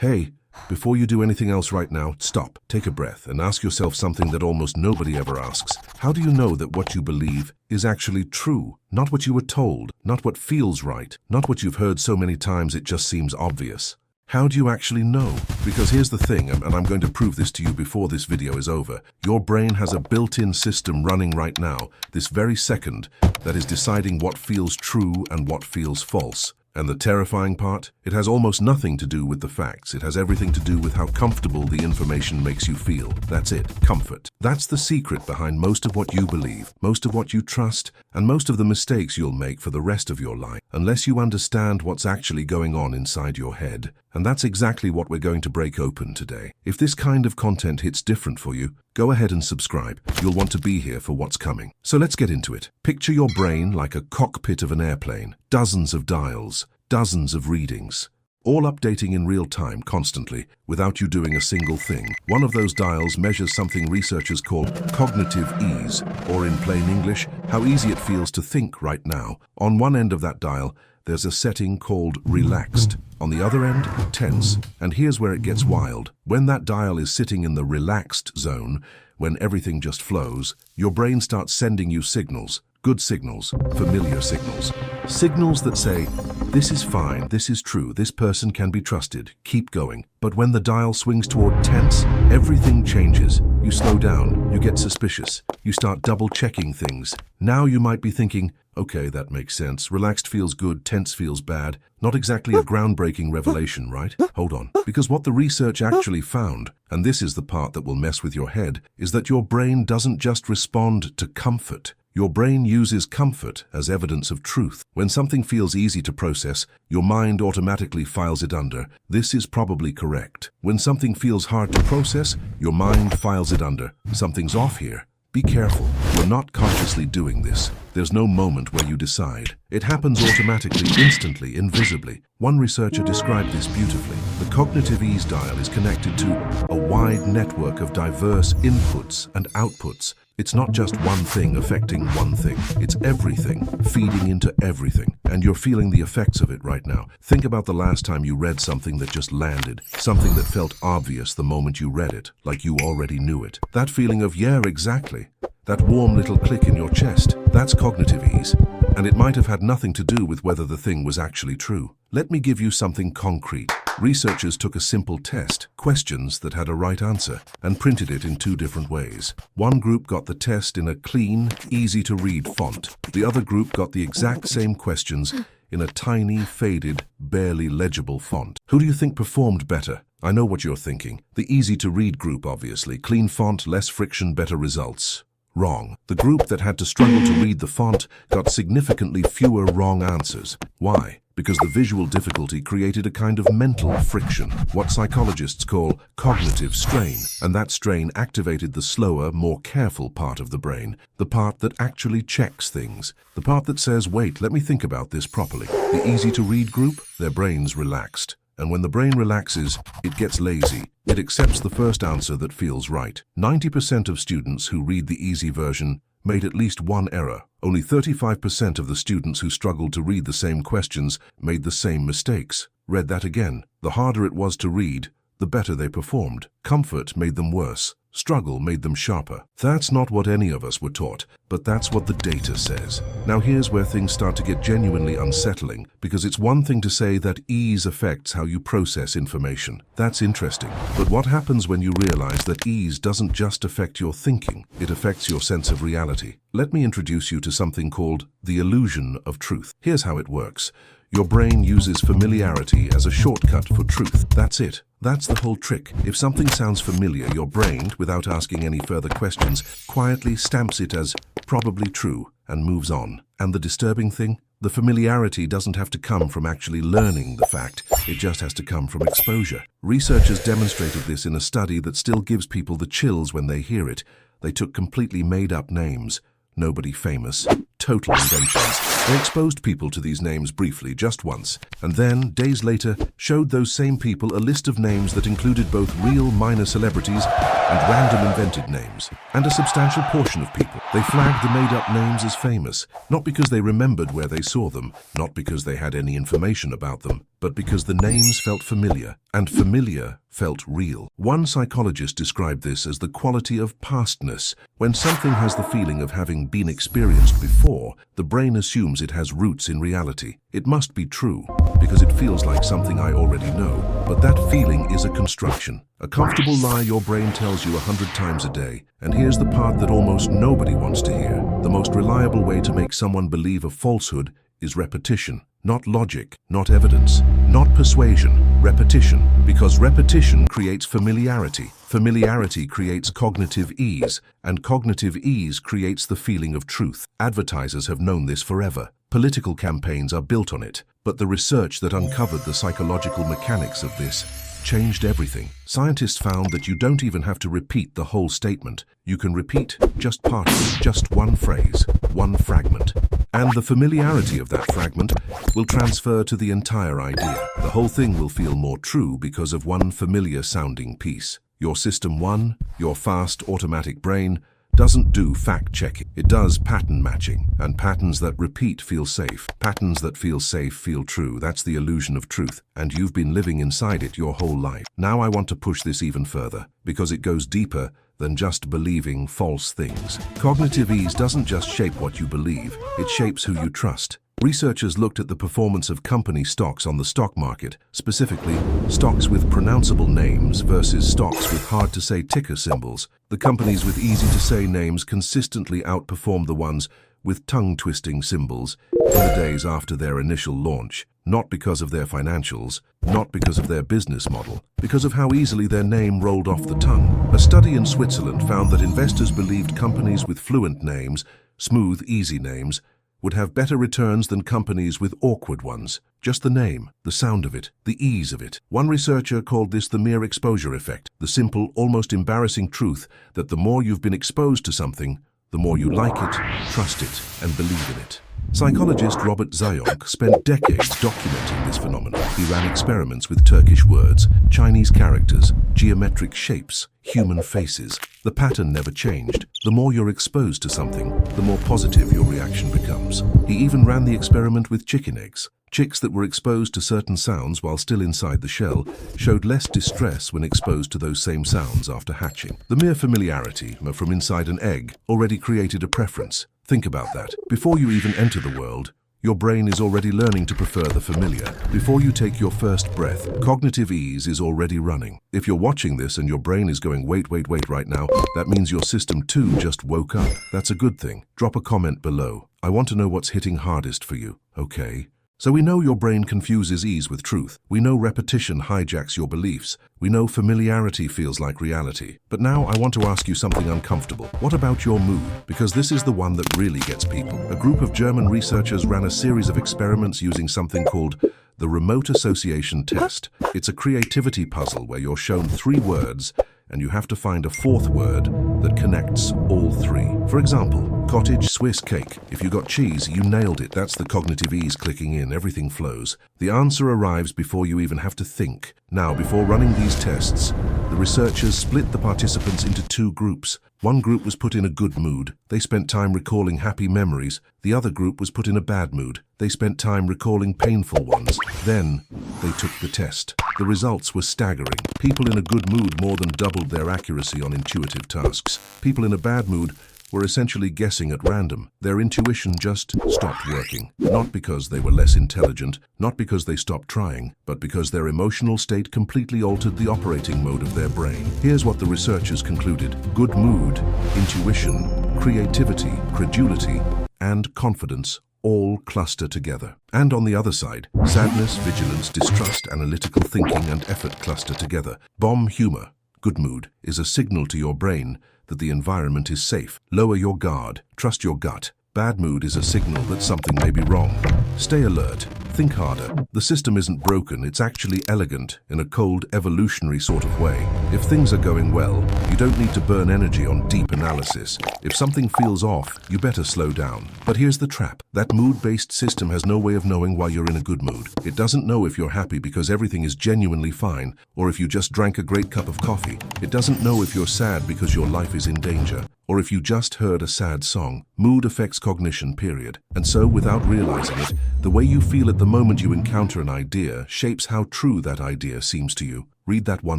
Hey, before you do anything else right now, stop, take a breath, and ask yourself something that almost nobody ever asks. How do you know that what you believe is actually true? Not what you were told, not what feels right, not what you've heard so many times it just seems obvious. How do you actually know? Because here's the thing, and I'm going to prove this to you before this video is over. Your brain has a built-in system running right now, this very second, that is deciding what feels true and what feels false. And the terrifying part? It has almost nothing to do with the facts. It has everything to do with how comfortable the information makes you feel. That's it, comfort. That's the secret behind most of what you believe, most of what you trust, and most of the mistakes you'll make for the rest of your life, unless you understand what's actually going on inside your head. And that's exactly what we're going to break open today. If this kind of content hits different for you, go ahead and subscribe. You'll want to be here for what's coming. So let's get into it. Picture your brain like a cockpit of an airplane. Dozens of dials, dozens of readings, all updating in real time constantly without you doing a single thing. One of those dials measures something researchers call cognitive ease, or in plain English, how easy it feels to think right now. On one end of that dial, there's a setting called relaxed. On the other end, tense. And here's where it gets wild. When that dial is sitting in the relaxed zone, when everything just flows, your brain starts sending you signals. Good signals, familiar signals. Signals that say, this is fine, this is true, this person can be trusted, keep going. But when the dial swings toward tense, everything changes. You slow down, you get suspicious, you start double-checking things. Now you might be thinking, okay, that makes sense. Relaxed feels good, tense feels bad. Not exactly a groundbreaking revelation, right? Hold on. Because what the research actually found, and this is the part that will mess with your head, is that your brain doesn't just respond to comfort. Your brain uses comfort as evidence of truth. When something feels easy to process, your mind automatically files it under, this is probably correct. When something feels hard to process, your mind files it under, something's off here. Be careful. You're not consciously doing this. There's no moment where you decide. It happens automatically, instantly, invisibly. One researcher described this beautifully. The cognitive ease dial is connected to a wide network of diverse inputs and outputs. It's not just one thing affecting one thing. It's everything, feeding into everything. And you're feeling the effects of it right now. Think about the last time you read something that just landed, something that felt obvious the moment you read it, like you already knew it. That feeling of, yeah, exactly. That warm little click in your chest, that's cognitive ease. And it might have had nothing to do with whether the thing was actually true. Let me give you something concrete. Researchers took a simple test, questions that had a right answer, and printed it in two different ways. One group got the test in a clean, easy-to-read font. The other group got the exact same questions in a tiny, faded, barely legible font. Who do you think performed better? I know what you're thinking. The easy-to-read group, obviously. Clean font, less friction, better results. Wrong. The group that had to struggle to read the font got significantly fewer wrong answers. Why? Because the visual difficulty created a kind of mental friction, what psychologists call cognitive strain. And that strain activated the slower, more careful part of the brain, the part that actually checks things, the part that says, wait, let me think about this properly. The easy-to-read group, their brains relaxed. And when the brain relaxes, it gets lazy. It accepts the first answer that feels right. 90% of students who read the easy version made at least one error. Only 35% of the students who struggled to read the same questions made the same mistakes. Read that again. The harder it was to read, the better they performed. Comfort made them worse. Struggle made them sharper. That's not what any of us were taught, but that's what the data says. Now here's where things start to get genuinely unsettling, because it's one thing to say that ease affects how you process information. That's interesting. But what happens when you realize that ease doesn't just affect your thinking, it affects your sense of reality? Let me introduce you to something called the illusion of truth. Here's how it works. Your brain uses familiarity as a shortcut for truth. That's it. That's the whole trick. If something sounds familiar, your brain, without asking any further questions, quietly stamps it as probably true and moves on. And the disturbing thing? The familiarity doesn't have to come from actually learning the fact. It just has to come from exposure. Researchers demonstrated this in a study that still gives people the chills when they hear it. They took completely made-up names. Nobody famous. Total inventions. They exposed people to these names briefly, just once, and then, days later, showed those same people a list of names that included both real minor celebrities and random invented names. And a substantial portion of people, they flagged the made-up names as famous, not because they remembered where they saw them, not because they had any information about them, but because the names felt familiar, and familiar felt real. One psychologist described this as the quality of pastness. When something has the feeling of having been experienced before, the brain assumes it has roots in reality. It must be true, because it feels like something I already know. But that feeling is a construction, a comfortable lie your brain tells you 100 times a day. And here's the part that almost nobody wants to hear. The most reliable way to make someone believe a falsehood is repetition. Not logic, not evidence, not persuasion, repetition. Because repetition creates familiarity. Familiarity creates cognitive ease, and cognitive ease creates the feeling of truth. Advertisers have known this forever. Political campaigns are built on it, but the research that uncovered the psychological mechanics of this changed everything. Scientists found that you don't even have to repeat the whole statement. You can repeat just part of it, just one phrase, one fragment. And the familiarity of that fragment will transfer to the entire idea. The whole thing will feel more true because of one familiar sounding piece. Your System 1, your fast automatic brain, doesn't do fact-checking. It does pattern matching, and patterns that repeat feel safe. Patterns that feel safe feel true. That's the illusion of truth, and you've been living inside it your whole life. Now I want to push this even further, because it goes deeper than just believing false things. Cognitive ease doesn't just shape what you believe, it shapes who you trust. Researchers looked at the performance of company stocks on the stock market, specifically stocks with pronounceable names versus stocks with hard-to-say ticker symbols. The companies with easy-to-say names consistently outperformed the ones with tongue-twisting symbols in the days after their initial launch, not because of their financials, not because of their business model, because of how easily their name rolled off the tongue. A study in Switzerland found that investors believed companies with fluent names, smooth, easy names, would have better returns than companies with awkward ones. Just the name, the sound of it, the ease of it. One researcher called this the mere exposure effect, the simple, almost embarrassing truth that the more you've been exposed to something, the more you like it, trust it, and believe in it. Psychologist Robert Zayonk spent decades documenting this phenomenon. He ran experiments with Turkish words, Chinese characters, geometric shapes, human faces. The pattern never changed. The more you're exposed to something, the more positive your reaction becomes. He even ran the experiment with chicken eggs. Chicks that were exposed to certain sounds while still inside the shell showed less distress when exposed to those same sounds after hatching. The mere familiarity from inside an egg already created a preference. Think about that. Before you even enter the world, your brain is already learning to prefer the familiar. Before you take your first breath, cognitive ease is already running. If you're watching this and your brain is going, wait right now, that means your System 2 just woke up. That's a good thing. Drop a comment below. I want to know what's hitting hardest for you, okay? So we know your brain confuses ease with truth. We know repetition hijacks your beliefs. We know familiarity feels like reality. But now I want to ask you something uncomfortable. What about your mood? Because this is the one that really gets people. A group of German researchers ran a series of experiments using something called the remote association test. It's a creativity puzzle where you're shown 3 words and you have to find a 4th word that connects all 3. For example, cottage Swiss cake. If you got cheese, you nailed it. That's the cognitive ease clicking in. Everything flows. The answer arrives before you even have to think. Now, before running these tests, the researchers split the participants into 2 groups. One group was put in a good mood. They spent time recalling happy memories. The other group was put in a bad mood. They spent time recalling painful ones. Then, they took the test. The results were staggering. People in a good mood more than doubled their accuracy on intuitive tasks. People in a bad mood were essentially guessing at random. Their intuition just stopped working. Not because they were less intelligent, not because they stopped trying, but because their emotional state completely altered the operating mode of their brain. Here's what the researchers concluded. Good mood, intuition, creativity, credulity, and confidence all cluster together. And on the other side, sadness, vigilance, distrust, analytical thinking, and effort cluster together. Bomb humor, good mood, is a signal to your brain that the environment is safe. Lower your guard, trust your gut. Bad mood is a signal that something may be wrong. Stay alert. Think harder. The system isn't broken, it's actually elegant, in a cold, evolutionary sort of way. If things are going well, you don't need to burn energy on deep analysis. If something feels off, you better slow down. But here's the trap. That mood-based system has no way of knowing why you're in a good mood. It doesn't know if you're happy because everything is genuinely fine, or if you just drank a great cup of coffee. It doesn't know if you're sad because your life is in danger, or if you just heard a sad song. Mood affects cognition, period. And so, without realizing it, the way you feel at the moment you encounter an idea shapes how true that idea seems to you. Read that one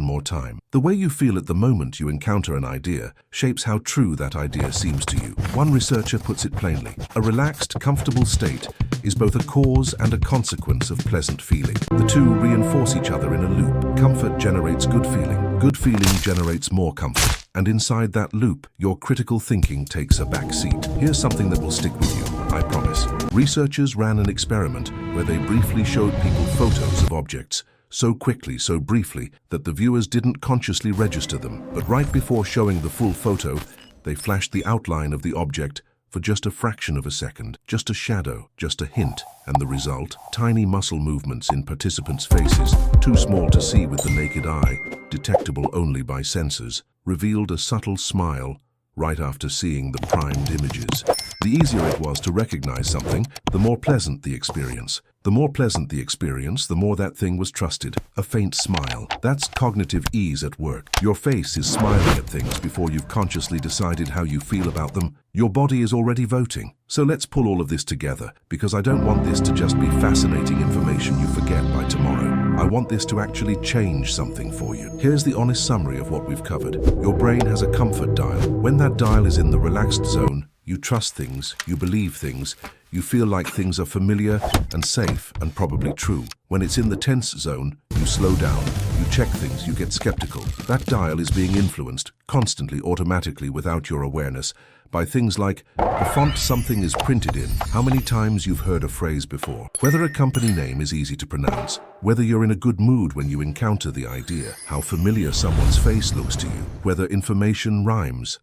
more time. The way you feel at the moment you encounter an idea shapes how true that idea seems to you. One researcher puts it plainly. A relaxed, comfortable state is both a cause and a consequence of pleasant feeling. The two reinforce each other in a loop. Comfort generates good feeling. Good feeling generates more comfort. And inside that loop, your critical thinking takes a back seat. Here's something that will stick with you, I promise. Researchers ran an experiment where they briefly showed people photos of objects, so quickly, so briefly, that the viewers didn't consciously register them. But right before showing the full photo, they flashed the outline of the object for just a fraction of a second, just a shadow, just a hint. And the result? Tiny muscle movements in participants' faces, too small to see with the naked eye, detectable only by sensors, revealed a subtle smile right after seeing the primed images. The easier it was to recognize something, the more pleasant the experience. The more pleasant the experience, the more that thing was trusted. A faint smile. That's cognitive ease at work. Your face is smiling at things before you've consciously decided how you feel about them. Your body is already voting. So let's pull all of this together, because I don't want this to just be fascinating information you forget by tomorrow. I want this to actually change something for you. Here's the honest summary of what we've covered. Your brain has a comfort dial. When that dial is in the relaxed zone, you trust things, you believe things, you feel like things are familiar and safe and probably true. When it's in the tense zone, you slow down, you check things, you get skeptical. That dial is being influenced, constantly, automatically, without your awareness, by things like the font something is printed in, how many times you've heard a phrase before, whether a company name is easy to pronounce, whether you're in a good mood when you encounter the idea, how familiar someone's face looks to you, whether information rhymes.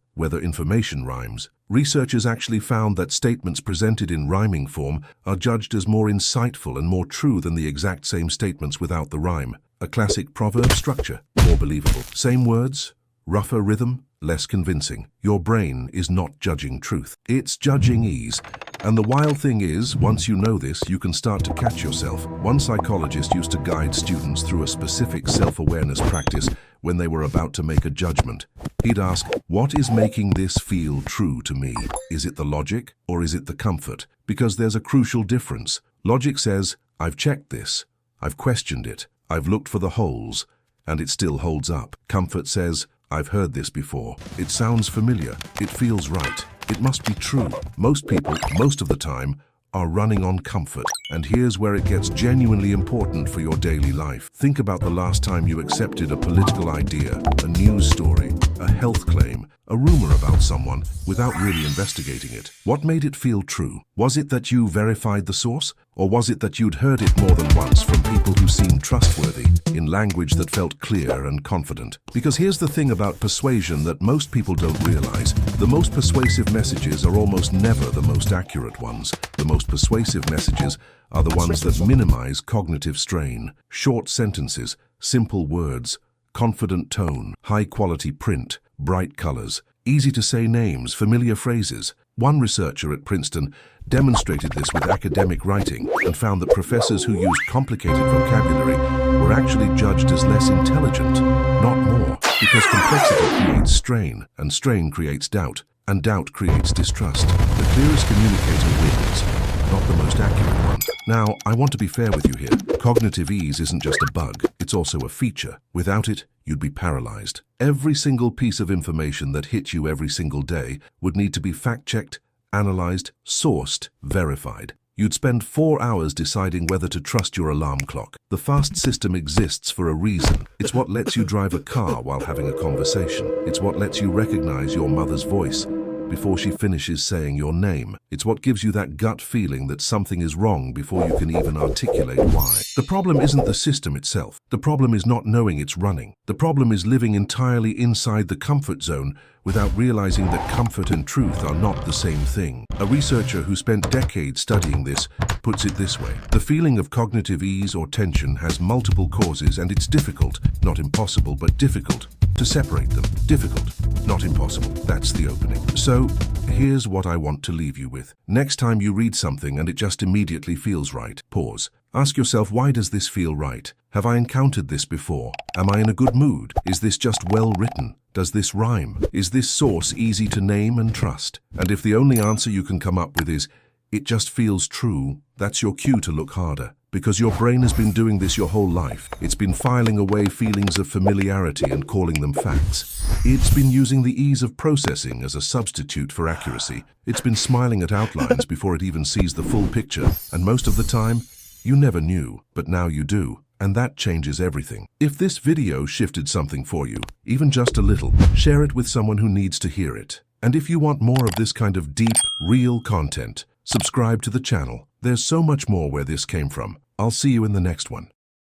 Researchers actually found that statements presented in rhyming form are judged as more insightful and more true than the exact same statements without the rhyme. A classic proverb structure, more believable. Same words, rougher rhythm, less convincing. Your brain is not judging truth. It's judging ease. And the wild thing is, once you know this, you can start to catch yourself. One psychologist used to guide students through a specific self-awareness practice when they were about to make a judgment. He'd ask, what is making this feel true to me? Is it the logic or is it the comfort? Because there's a crucial difference. Logic says, I've checked this, I've questioned it, I've looked for the holes, and it still holds up. Comfort says, I've heard this before. It sounds familiar. It feels right. It must be true. Most people, most of the time, are running on comfort. And here's where it gets genuinely important for your daily life. Think about the last time you accepted a political idea, a news story, a health claim, a rumor about someone without really investigating it. What made it feel true? Was it that you verified the source? Or was it that you'd heard it more than once from people who seemed trustworthy, in language that felt clear and confident? Because here's the thing about persuasion that most people don't realize. The most persuasive messages are almost never the most accurate ones. The most persuasive messages are the ones that minimize cognitive strain. Short sentences, simple words, confident tone, high-quality print, bright colors, easy-to-say names, familiar phrases. One researcher at Princeton demonstrated this with academic writing and found that professors who used complicated vocabulary were actually judged as less intelligent, not more, because complexity creates strain, and strain creates doubt, and doubt creates distrust. The clearest communicator wins, not the most accurate one. Now, I want to be fair with you here. Cognitive ease isn't just a bug, it's also a feature. Without it, you'd be paralyzed. Every single piece of information that hit you every single day would need to be fact-checked, analyzed, sourced, verified. You'd spend 4 hours deciding whether to trust your alarm clock. The fast system exists for a reason. It's what lets you drive a car while having a conversation. It's what lets you recognize your mother's voice before she finishes saying your name. It's what gives you that gut feeling that something is wrong before you can even articulate why. The problem isn't the system itself. The problem is not knowing it's running. The problem is living entirely inside the comfort zone without realizing that comfort and truth are not the same thing. A researcher who spent decades studying this puts it this way: the feeling of cognitive ease or tension has multiple causes, and it's difficult, not impossible, but difficult to separate them. Difficult, not impossible. That's the opening. So, here's what I want to leave you with. Next time you read something and it just immediately feels right, pause. Ask yourself, why does this feel right? Have I encountered this before? Am I in a good mood? Is this just well written? Does this rhyme? Is this source easy to name and trust? And if the only answer you can come up with is, it just feels true, that's your cue to look harder. Because your brain has been doing this your whole life. It's been filing away feelings of familiarity and calling them facts. It's been using the ease of processing as a substitute for accuracy. It's been smiling at outlines before it even sees the full picture. And most of the time, you never knew, but now you do. And that changes everything. If this video shifted something for you, even just a little, share it with someone who needs to hear it. And if you want more of this kind of deep, real content, subscribe to the channel. There's so much more where this came from. I'll see you in the next one.